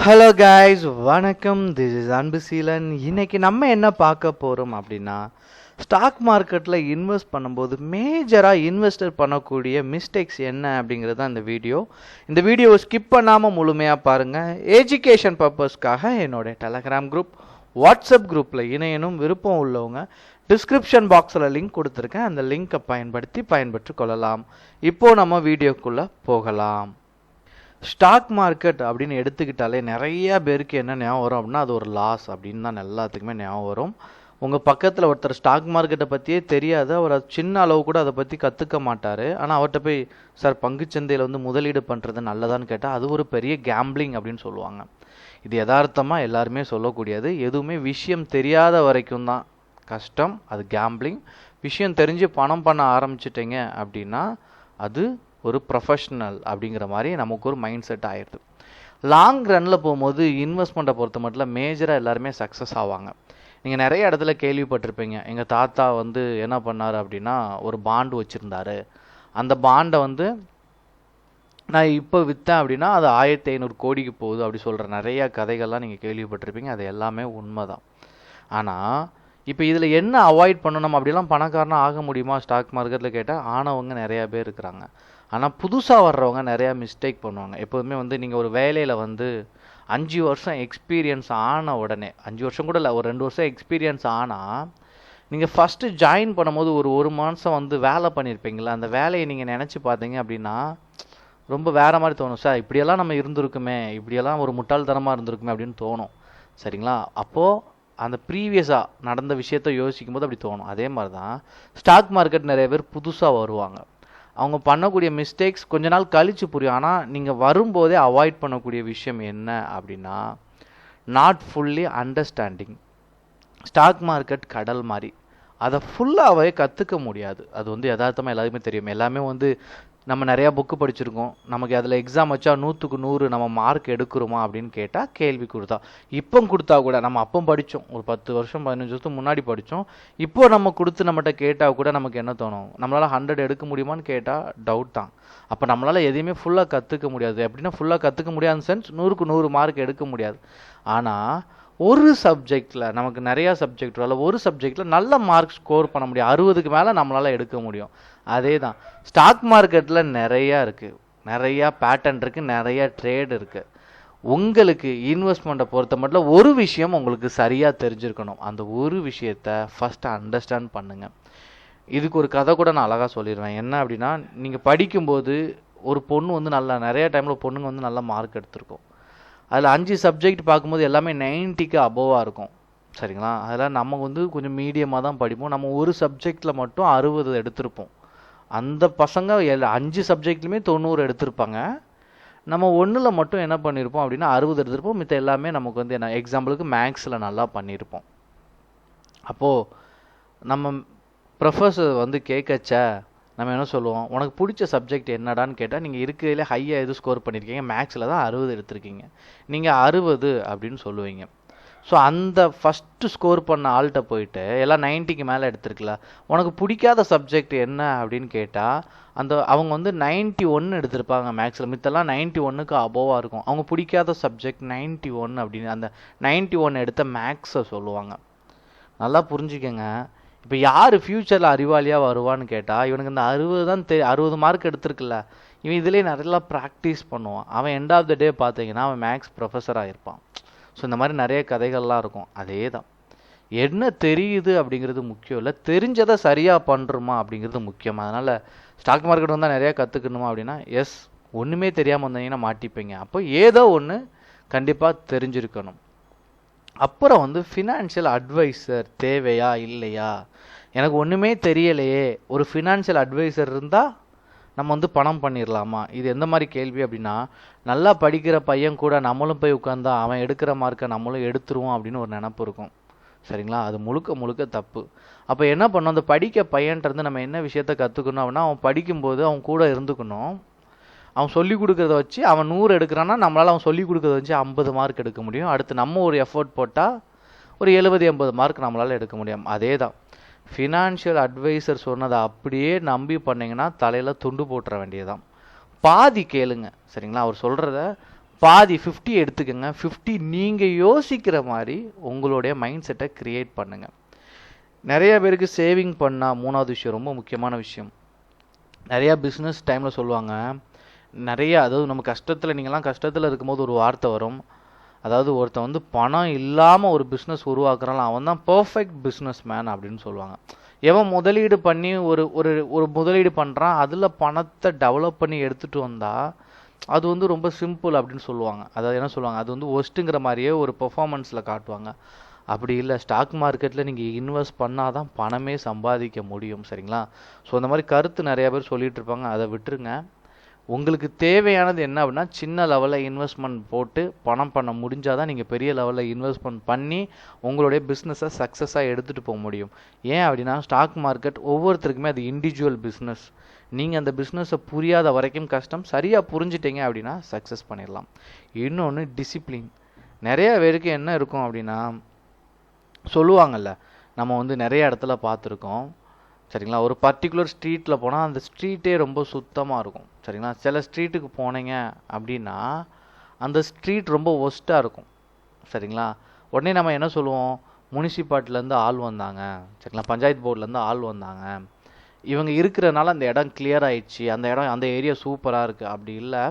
Hello guys, வணக்கம். This is Anbuseelan. இன்னைக்கு நம்ம என்ன பார்க்க போகிறோம் அப்படின்னா, ஸ்டாக் மார்க்கெட்டில் இன்வெஸ்ட் பண்ணும்போது மேஜராக இன்வெஸ்டர் பண்ணக்கூடிய மிஸ்டேக்ஸ் என்ன அப்படிங்கிறது தான் இந்த வீடியோவை ஸ்கிப் பண்ணாமல் முழுமையாக பாருங்கள். எஜுகேஷன் பர்பஸ்க்காக என்னோட டெலகிராம் குரூப், வாட்ஸ்அப் குரூப்பில் இணையனும் விருப்பம் உள்ளவங்க டிஸ்கிரிப்ஷன் பாக்ஸில் லிங்க் கொடுத்துருக்கேன். அந்த லிங்கை பயன்பெற்று கொள்ளலாம். இப்போது நம்ம வீடியோக்குள்ளே போகலாம். ஸ்டாக் மார்க்கெட் அப்படின்னு எடுத்துக்கிட்டாலே நிறைய பேருக்கு என்ன ஞாபகம் வரும் அப்படின்னா, அது ஒரு லாஸ் அப்படின்னு தான் எல்லாத்துக்குமே ஞாபகம் வரும். உங்கள் பக்கத்தில் ஒருத்தர் ஸ்டாக் மார்க்கெட்டை பற்றியே தெரியாது, அவர் சின்ன அளவு கூட அதை பற்றி கற்றுக்க மாட்டார். ஆனால் அவர்கிட்ட போய், சார் பங்குச்சந்தையில் முதலீடு பண்ணுறது நல்லதான்னு கேட்டால் அது ஒரு பெரிய கேம்பிளிங் அப்படின்னு சொல்லுவாங்க. இது யதார்த்தமாக எல்லாருமே சொல்லக்கூடியது. எதுவுமே விஷயம் தெரியாத வரைக்கும் தான் கஷ்டம், அது கேம்பிளிங். விஷயம் தெரிஞ்சு பணம் பண்ண ஆரம்பிச்சிட்டிங்க அப்படின்னா அது ஒரு ப்ரொஃபஷ்னல் அப்படிங்கிற மாதிரி நமக்கு ஒரு மைண்ட் செட் ஆயிடுது. லாங் ரன்னில் போகும்போது இன்வெஸ்ட்மெண்ட்டை பொறுத்த மட்டும் மேஜராக எல்லாருமே சக்ஸஸ் ஆவாங்க. நீங்கள் நிறைய இடத்துல கேள்விப்பட்டிருப்பீங்க, எங்கள் தாத்தா என்ன பண்ணார் அப்படின்னா ஒரு பாண்டு வச்சுருந்தாரு, அந்த பாண்டை நான் இப்போ விற்றேன் அப்படின்னா அது 1500 கோடிக்கு போகுது அப்படி சொல்கிற நிறையா கதைகள்லாம் நீங்கள் கேள்விப்பட்டிருப்பீங்க. அது எல்லாமே உண்மை தான். ஆனால் இப்போ இதில் என்ன அவாய்ட் பண்ணணும், அப்படிலாம் பணக்காரனாக ஆக முடியுமா ஸ்டாக் மார்க்கெட்டில் கேட்டால் ஆனவங்க நிறையா பேர் இருக்கிறாங்க. ஆனால் புதுசாக வர்றவங்க நிறையா மிஸ்டேக் பண்ணுவாங்க. எப்போதுமே நீங்கள் ஒரு வேலையில் 5 வருஷம் எக்ஸ்பீரியன்ஸ் ஆன உடனே, 5 வருஷம் கூட இல்லை, ஒரு 2 வருஷம் எக்ஸ்பீரியன்ஸ் ஆனால் நீங்கள் ஃபஸ்ட்டு ஜாயின் பண்ணும்போது ஒரு மாதம் வேலை பண்ணியிருப்பீங்களா, அந்த வேலையை நீங்கள் நினச்சி பார்த்தீங்க அப்படின்னா ரொம்ப வேறு மாதிரி தோணும். சார் இப்படியெல்லாம் நம்ம இருந்திருக்குமே, இப்படியெல்லாம் ஒரு முட்டாள்தனமாக இருந்திருக்குமே அப்படின்னு தோணும். சரிங்களா? அப்போது அந்த ப்ரீவியஸாக நடந்த விஷயத்த யோசிக்கும் போது அப்படி தோணும். அதே மாதிரி தான் ஸ்டாக் மார்க்கெட் நிறைய பேர் புதுசாக வருவாங்க. அவங்க பண்ணக்கூடிய மிஸ்டேக்ஸ் கொஞ்ச நாள் கழித்து புரியும். ஆனால் நீங்கள் வரும்போதே அவாய்ட் பண்ணக்கூடிய விஷயம் என்ன அப்படின்னா, not fully understanding. Stock market கடல் மாதிரி, அதை ஃபுல்லாகவே கற்றுக்க முடியாது. அது யதார்த்தமாக எல்லாருக்குமே தெரியும். எல்லாமே நம்ம நிறையா புக்கு படிச்சிருக்கோம். நமக்கு அதில் எக்ஸாம் வச்சா 100க்கு 100 நம்ம மார்க் எடுக்கிறோமா அப்படின்னு கேட்டால் கேள்வி கொடுத்தா. இப்போ கொடுத்தா கூட நம்ம அப்போ படித்தோம், ஒரு 10 வருஷம் 15 வருஷத்துக்கு முன்னாடி படித்தோம். இப்போ நம்ம கொடுத்து நம்மகிட்ட கேட்டால் கூட நமக்கு என்ன தோணும், நம்மளால் 100 எடுக்க முடியுமான்னு கேட்டால் டவுட் தான். அப்போ நம்மளால் எதையுமே ஃபுல்லாக கற்றுக்க முடியாது. எப்படின்னா ஃபுல்லாக கற்றுக்க முடியாத சென்ஸ் 100க்கு 100 மார்க் எடுக்க முடியாது. ஆனால் ஒரு சப்ஜெக்டில், நமக்கு நிறையா சப்ஜெக்ட் வரல, ஒரு சப்ஜெக்டில் நல்ல மார்க் ஸ்கோர் பண்ண முடியும். 60க்கு மேலே நம்மளால் எடுக்க முடியும். அதே தான் ஸ்டாக் மார்க்கெட்டில் நிறையா இருக்குது, நிறையா பேட்டர்ன் இருக்குது, நிறையா ட்ரேட் இருக்குது. உங்களுக்கு இன்வெஸ்ட்மெண்ட்டை பொறுத்த மட்டும் ஒரு விஷயம் உங்களுக்கு சரியாக தெரிஞ்சிருக்கணும். அந்த ஒரு விஷயத்தை ஃபஸ்ட்டு அண்டர்ஸ்டாண்ட் பண்ணுங்கள். இதுக்கு ஒரு கதை கூட நான் அழகாக சொல்லிடுவேன். என்ன அப்படின்னா, நீங்கள் படிக்கும்போது ஒரு பொண்ணு நல்லா நிறையா டைமில் பொண்ணுங்க நல்ல மார்க் எடுத்திருக்கும். அதில் 5 சப்ஜெக்ட் பார்க்கும்போது எல்லாமே 90க்கு அபோவாக இருக்கும். சரிங்களா? அதில் நம்ம கொஞ்சம் மீடியமாக தான் படிப்போம். நம்ம ஒரு சப்ஜெக்டில் மட்டும் 60 எடுத்திருப்போம். அந்த பசங்க 5 சப்ஜெக்ட்லையுமே 90 எடுத்திருப்பாங்க. நம்ம ஒன்றில் மட்டும் என்ன பண்ணியிருப்போம் அப்படின்னா 60 எடுத்திருப்போம். மித்த எல்லாமே நமக்கு என்ன, எக்ஸாம்பிளுக்கு மேக்ஸில் நல்லா பண்ணியிருப்போம். அப்போது நம்ம ப்ரொஃபஸர் கேட்கச்ச நம்ம என்ன சொல்லுவோம், உனக்கு பிடிச்ச சப்ஜெக்ட் என்னடான்னு கேட்டால், நீங்கள் இருக்கிறதுலே ஹையாக எது ஸ்கோர் பண்ணியிருக்கீங்க, மேக்ஸில் தான் 60 எடுத்திருக்கீங்க, நீங்கள் 60 அப்படின்னு சொல்லுவீங்க. ஸோ அந்த ஃபஸ்ட்டு ஸ்கோர் பண்ண ஆள்கிட்ட போயிட்டு எல்லாம் 90க்கு மேலே எடுத்துருக்கல, உனக்கு பிடிக்காத சப்ஜெக்ட் என்ன அப்படின்னு கேட்டால், அவங்க 91 எடுத்திருப்பாங்க மேக்ஸில், மித்தெல்லாம் 91க்கு அபோவாக இருக்கும். அவங்க பிடிக்காத சப்ஜெக்ட் 91 அப்படின்னு அந்த 91 எடுத்த மேக்ஸை சொல்லுவாங்க. நல்லா புரிஞ்சுக்கங்க. இப்போ யார் ஃப்யூச்சரில் அறிவாளியாக வருவான்னு கேட்டால், இவனுக்கு இந்த 60 தான் 60 மார்க் எடுத்திருக்குல்ல, இவன் இதிலே நிறையா ப்ராக்டிஸ் பண்ணுவான். அவன் எண்ட் ஆஃப் த டே பார்த்தீங்கன்னா அவன் மேக்ஸ் ப்ரொஃபஸராக இருப்பான். ஸோ இந்த மாதிரி நிறைய கதைகள்லாம் இருக்கும். அதே தான், என்ன தெரியுது அப்படிங்கிறது முக்கியம் இல்லை, தெரிஞ்சதை சரியாக பண்ணுறோமா அப்படிங்கிறது முக்கியம். அதனால் ஸ்டாக் மார்க்கெட் நிறையா கற்றுக்கணுமா அப்படின்னா, எஸ், ஒன்றுமே தெரியாமல் வந்தீங்கன்னா மாட்டிப்பீங்க. அப்போ ஏதோ ஒன்று கண்டிப்பாக தெரிஞ்சிருக்கணும். அப்புறம் ஃபினான்ஷியல் அட்வைசர் தேவையா இல்லையா, எனக்கு ஒன்றுமே தெரியலையே, ஒரு ஃபினான்ஷியல் அட்வைசர் இருந்தால் நம்ம பணம் பண்ணிடலாமா, இது எந்த மாதிரி கேள்வி அப்படின்னா, நல்லா படிக்கிற பையன் கூட நம்மளும் போய் உட்காந்தா அவன் எடுக்கிற மார்க்கை நம்மளும் எடுத்துருவோம் அப்படின்னு ஒரு நினப்பு இருக்கும். சரிங்களா? அது முழுக்க முழுக்க தப்பு. அப்போ என்ன பண்ணணும், அந்த படிக்க பையன்ட்டு நம்ம என்ன விஷயத்த கற்றுக்கணும் அப்படின்னா, அவன் படிக்கும்போது அவன் கூட இருந்துக்கணும். அவன் சொல்லி கொடுக்குறத வச்சு அவன் 100 எடுக்கிறான்னா நம்மளால் அவன் சொல்லி கொடுக்குறத வச்சு 50 மார்க் எடுக்க முடியும். அடுத்து நம்ம ஒரு எஃபோர்ட் போட்டால் ஒரு 70-80 மார்க் நம்மளால் எடுக்க முடியும். அதே தான், ஃபினான்ஷியல் அட்வைசர் சொன்னதை அப்படியே நம்பி பண்ணிங்கன்னா தலையில் துண்டு போட்டுற வேண்டியதான். பாதி கேளுங்க. சரிங்களா? அவர் சொல்கிறத பாதி 50 எடுத்துக்கோங்க. 50 நீங்கள் யோசிக்கிற மாதிரி உங்களுடைய மைண்ட் செட்டை க்ரியேட் பண்ணுங்கள். நிறைய பேருக்கு சேவிங் பண்ணால் மூணாவது விஷயம் ரொம்ப முக்கியமான விஷயம். நிறையா பிஸ்னஸ் டைமில் சொல்லுவாங்க, அதாவது நம்ம கஷ்டத்தில், நீங்கள்லாம் கஷ்டத்தில் இருக்கும்போது ஒரு வார்த்தை வரும், அதாவது ஒருத்தன் வந்து பணம் இல்லாமல் ஒரு பிஸ்னஸ் உருவாக்குறான், அவன் தான் பர்ஃபெக்ட் பிஸ்னஸ் மேன் அப்படின்னு சொல்லுவாங்க. எவன் முதலீடு பண்ணி ஒரு ஒரு ஒரு முதலீடு பண்ணுறான், அதில் பணத்தை டெவலப் பண்ணி எடுத்துகிட்டு வந்தால் அது வந்து ரொம்ப சிம்பிள் அப்படின்னு சொல்லுவாங்க. அதாவது என்ன சொல்லுவாங்க, அது வந்து ஒஸ்ட்டுங்கிற மாதிரியே ஒரு பெர்ஃபார்மன்ஸில் காட்டுவாங்க. அப்படி இல்லை, ஸ்டாக் மார்க்கெட்டில் நீங்கள் இன்வெஸ்ட் பண்ணால் தான் பணமே சம்பாதிக்க முடியும். சரிங்களா? ஸோ அந்த மாதிரி கருத்து நிறையா பேர் சொல்லிகிட்டு இருப்பாங்க, அதை விட்டுருங்க. உங்களுக்கு தேவையானது என்ன அப்படின்னா, சின்ன லெவலில் இன்வெஸ்ட்மெண்ட் போட்டு பணம் பண்ண முடிஞ்சால் தான் நீங்கள் பெரிய லெவலில் இன்வெஸ்ட்மெண்ட் பண்ணி உங்களுடைய பிஸ்னஸை சக்ஸஸாக எடுத்துகிட்டு போக முடியும். ஏன் அப்படின்னா, ஸ்டாக் மார்க்கெட் ஒவ்வொருத்தருக்குமே அது இண்டிவிஜுவல் பிஸ்னஸ். நீங்கள் அந்த பிஸ்னஸை புரியாத வரைக்கும் கஷ்டம், சரியாக புரிஞ்சிட்டிங்க அப்படின்னா சக்ஸஸ் பண்ணிடலாம். இன்னொன்று டிசிப்ளின். நிறைய பேருக்கு என்ன இருக்கும் அப்படின்னா, சொல்லுவாங்கல்ல, நம்ம வந்து நிறைய இடத்துல பார்த்துருக்கோம். சரிங்களா? ஒரு பர்டிகுலர் ஸ்ட்ரீட்டில் போனால் அந்த ஸ்ட்ரீட்டே ரொம்ப சுத்தமாக இருக்கும். சரிங்களா? சில ஸ்ட்ரீட்டுக்கு போனீங்க அப்படின்னா அந்த ஸ்ட்ரீட் ரொம்ப ஒஸ்ட்டாக இருக்கும். சரிங்களா? உடனே நம்ம என்ன சொல்லுவோம், முனிசிபாலிட்டிலேருந்து ஆள் வந்தாங்க, சரிங்களா, பஞ்சாயத்து போர்ட்லேருந்து ஆள் வந்தாங்க, இவங்க இருக்கிறனால அந்த இடம் கிளியர் ஆயிடுச்சு, அந்த ஏரியா சூப்பராக இருக்குது. அப்படி இல்லை,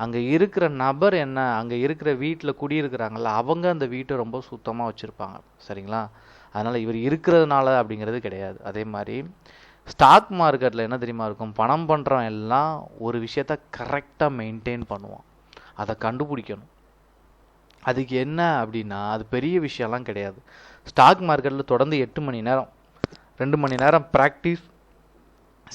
அங்கே இருக்கிற நபர் என்ன, அங்கே இருக்கிற வீட்டில் குடியிருக்கிறாங்கல்ல, அவங்க அந்த வீட்டை ரொம்ப சுத்தமாக வச்சுருப்பாங்க. சரிங்களா? அதனால் இவர் இருக்கிறதுனால அப்படிங்கிறது கிடையாது. அதே மாதிரி ஸ்டாக் மார்க்கெட்டில் என்ன தெரியுமா இருக்கும், பணம் பண்ணுறவன் எல்லாம் ஒரு விஷயத்த கரெக்டாக மெயின்டைன் பண்ணுவான். அதை கண்டுபிடிக்கணும். அதுக்கு என்ன அப்படின்னா, அது பெரிய விஷயம்லாம் கிடையாது. ஸ்டாக் மார்க்கெட்டில் தொடர்ந்து 8 மணி நேரம் 2 மணி நேரம் ப்ராக்டிஸ்,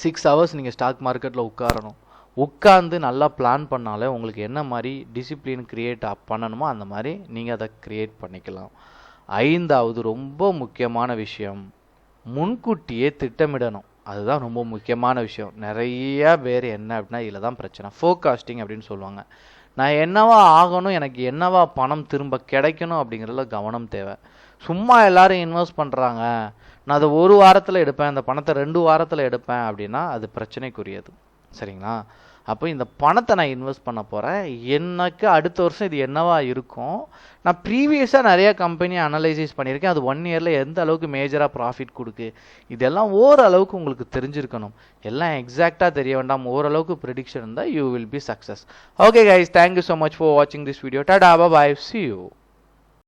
6 ஹவர்ஸ் நீங்கள் ஸ்டாக் மார்க்கெட்டில் உட்காரணும். உட்காந்து நல்லா பிளான் பண்ணாலே உங்களுக்கு என்ன மாதிரி டிசிப்ளின் க்ரியேட் பண்ணணுமோ அந்த மாதிரி நீங்கள் அதை க்ரியேட் பண்ணிக்கலாம். 5வது ரொம்ப முக்கியமான விஷயம், முன்கூட்டியே திட்டமிடணும். அதுதான் ரொம்ப முக்கியமான விஷயம். நிறைய பேர் என்ன அப்படின்னா இதில் தான் பிரச்சனை, ஃபோர்காஸ்டிங் அப்படின்னு சொல்லுவாங்க. நான் என்னவா ஆகணும், எனக்கு என்னவா பணம் திரும்ப கிடைக்கணும் அப்படிங்கிறதுல கவனம் தேவை. சும்மா எல்லாரும் இன்வெஸ்ட் பண்ணுறாங்க, நான் அதை 1 வாரத்தில் எடுப்பேன், அந்த பணத்தை 2 வாரத்தில் எடுப்பேன் அப்படின்னா அது பிரச்சனைக்குரியது. சரிங்களா? அப்போ இந்த பணத்தை நான் இன்வெஸ்ட் பண்ண போகிறேன், எனக்கு அடுத்த வருஷம் இது என்னவா இருக்கும், நான் ப்ரீவியஸாக நிறைய கம்பெனியை அனலைசிஸ் பண்ணியிருக்கேன், அது 1 இயரில் எந்த அளவுக்கு மேஜராக ப்ராஃபிட் கொடுக்கு, இதெல்லாம் ஓரளவுக்கு உங்களுக்கு தெரிஞ்சிருக்கணும். எல்லாம் எக்ஸாக்டாக தெரிய வேண்டாம், ஓரளவுக்கு ப்ரெடிக்ஷன் இருந்தால் you will be success. Okay guys, thank you so much for வாட்சிங் this video. Tata, bye, see you.